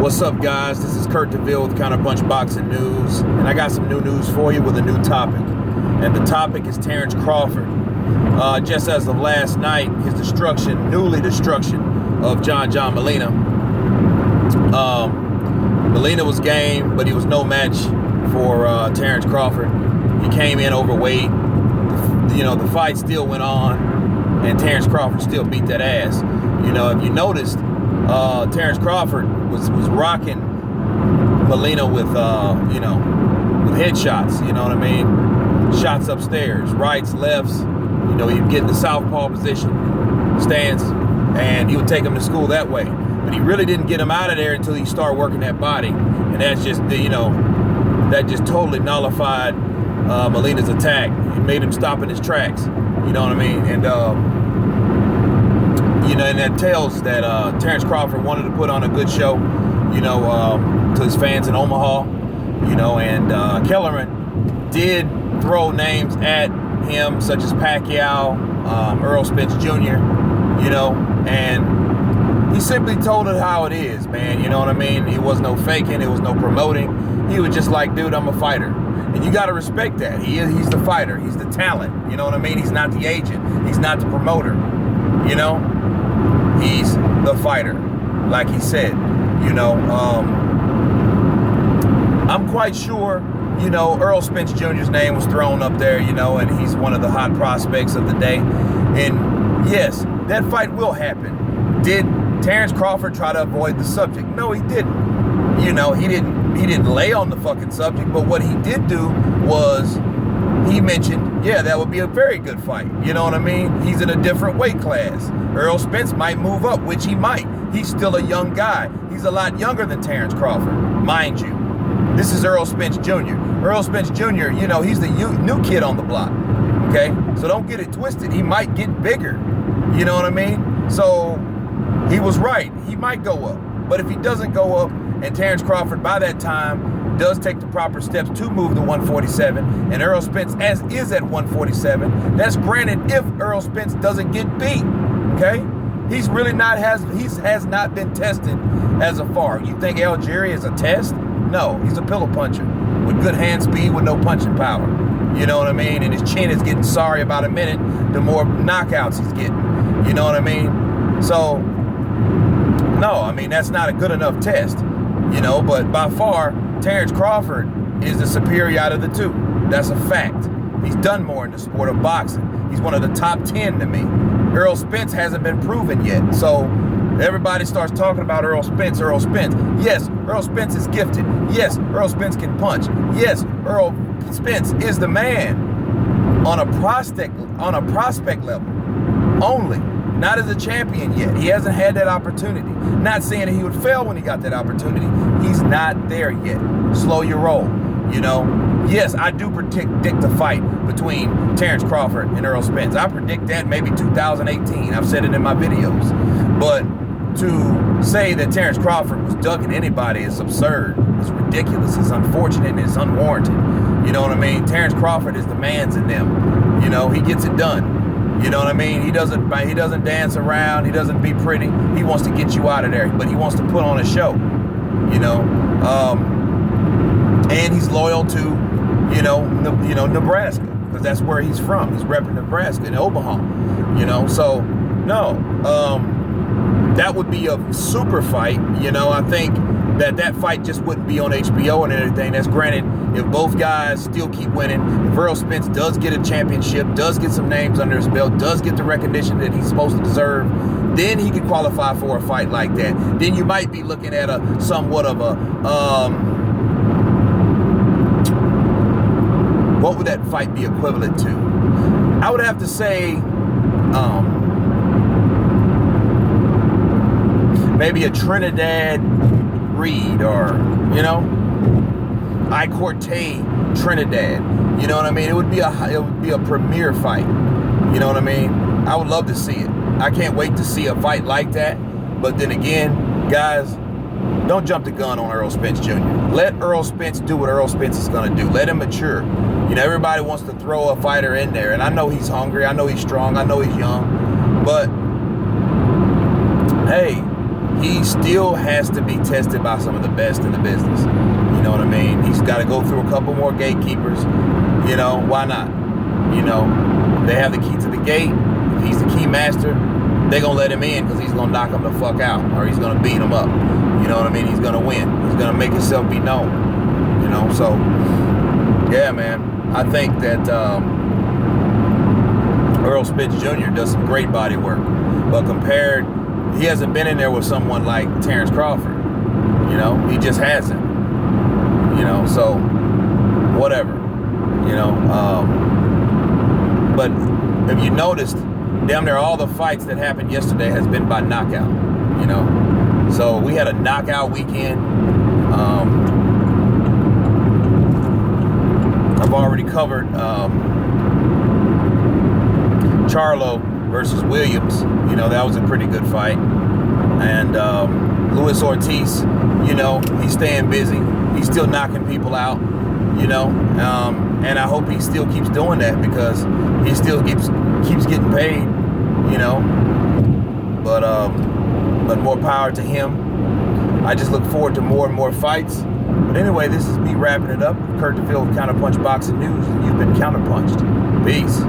What's up, guys? This is Kurt DeVille with Counter Punch Boxing News, and I got some new news for you with a new topic. And the topic is Terence Crawford. Just as of last night, his newly destruction of John Molina. Molina was game, but he was no match for Terence Crawford. He came in overweight. The fight still went on, and Terence Crawford still beat that ass. If you noticed, Terence Crawford was rocking Molina with headshots. You know what I mean? Shots upstairs, rights, lefts. He'd get in the southpaw position, stance, and he would take him to school that way. But he really didn't get him out of there until he started working that body, and that's just that just totally nullified Molina's attack. It made him stop in his tracks. You know what I mean? And and that tells that Terence Crawford wanted to put on a good show, to his fans in Omaha, and Kellerman did throw names at him, such as Pacquiao, Earl Spence Jr., and he simply told it how it is, man. You know what I mean? It was no faking, it was no promoting. He was just like, dude, I'm a fighter. And you got to respect that. He's the fighter. He's the talent. You know what I mean? He's not the agent. He's not the promoter. He's the fighter, like he said. I'm quite sure, Earl Spence Jr.'s name was thrown up there, and he's one of the hot prospects of the day. And yes, that fight will happen. Did Terence Crawford try to avoid the subject? No, he didn't. He didn't lay on the fucking subject, but what he did do was he mentioned, yeah, that would be a very good fight. You know what I mean? He's in a different weight class. Earl Spence might move up, which he might. He's still a young guy. He's a lot younger than Terence Crawford, mind you. This is Earl Spence Jr. Earl Spence Jr., he's the new kid on the block, okay? So don't get it twisted. He might get bigger, you know what I mean? So he was right. He might go up. But if he doesn't go up, and Terence Crawford by that time does take the proper steps to move to 147, and Earl Spence is at 147, that's granted if Earl Spence doesn't get beat, okay? He has not been tested as of far. You think Algeria is a test? No, he's a pillow puncher with good hand speed with no punching power. You know what I mean? And his chin is getting sorry about a minute, the more knockouts he's getting. You know what I mean? So, no, I mean, that's not a good enough test. But by far, Terence Crawford is the superior out of the two. That's a fact. He's done more in the sport of boxing. He's one of the top 10 to me. Earl Spence hasn't been proven yet. So everybody starts talking about Earl Spence. Yes, Earl Spence is gifted. Yes, Earl Spence can punch. Yes, Earl Spence is the man on a prospect level only. Not as a champion yet. He hasn't had that opportunity. Not saying that he would fail when he got that opportunity. He's not there yet. Slow your roll. Yes, I do predict a fight between Terence Crawford and Earl Spence. I predict that maybe 2018. I've said it in my videos. But to say that Terence Crawford was ducking anybody is absurd. It's ridiculous. It's unfortunate and it's unwarranted. You know what I mean? Terence Crawford is the man's in them. He gets it done. You know what I mean? He doesn't dance around. He doesn't be pretty. He wants to get you out of there, but he wants to put on a show. And he's loyal to, Nebraska, because that's where he's from. He's repping Nebraska in Omaha. So no, that would be a super fight. I think that fight just wouldn't be on HBO and everything. That's granted if both guys still keep winning. If Earl Spence does get a championship, does get some names under his belt, does get the recognition that he's supposed to deserve, then he could qualify for a fight like that. Then you might be looking at somewhat of a what would that fight be equivalent to? I would have to say maybe a Trinidad Reed or, I Corte Trinidad. You know what I mean? It would be a premier fight. You know what I mean? I would love to see it. I can't wait to see a fight like that. But then again, guys, don't jump the gun on Earl Spence Jr. Let Earl Spence do what Earl Spence is going to do. Let him mature. Everybody wants to throw a fighter in there. And I know he's hungry. I know he's strong. I know he's young. But, hey, he still has to be tested by some of the best in the business. You know what I mean? He's got to go through a couple more gatekeepers. You know, why not? You know, they have the key to the gate. If he's the key master, they're going to let him in because he's going to knock him the fuck out, or he's going to beat him up. You know what I mean? He's going to win. He's going to make himself be known. You know, so, yeah, man. I think that Earl Spence Jr. does some great body work. But compared, he hasn't been in there with someone like Terence Crawford. You know, he just hasn't. You know, so, whatever. You know, but if you noticed, damn near all the fights that happened yesterday has been by knockout, you know. So we had a knockout weekend. I've already covered Charlo versus Williams. You know, that was a pretty good fight. And Luis Ortiz, you know, he's staying busy. He's still knocking people out, you know. And I hope he still keeps doing that because he still keeps getting paid, you know. But more power to him. I just look forward to more and more fights. But anyway, this is me wrapping it up. Kurt DeVille, Counterpunch Boxing News, and you've been counterpunched. Peace.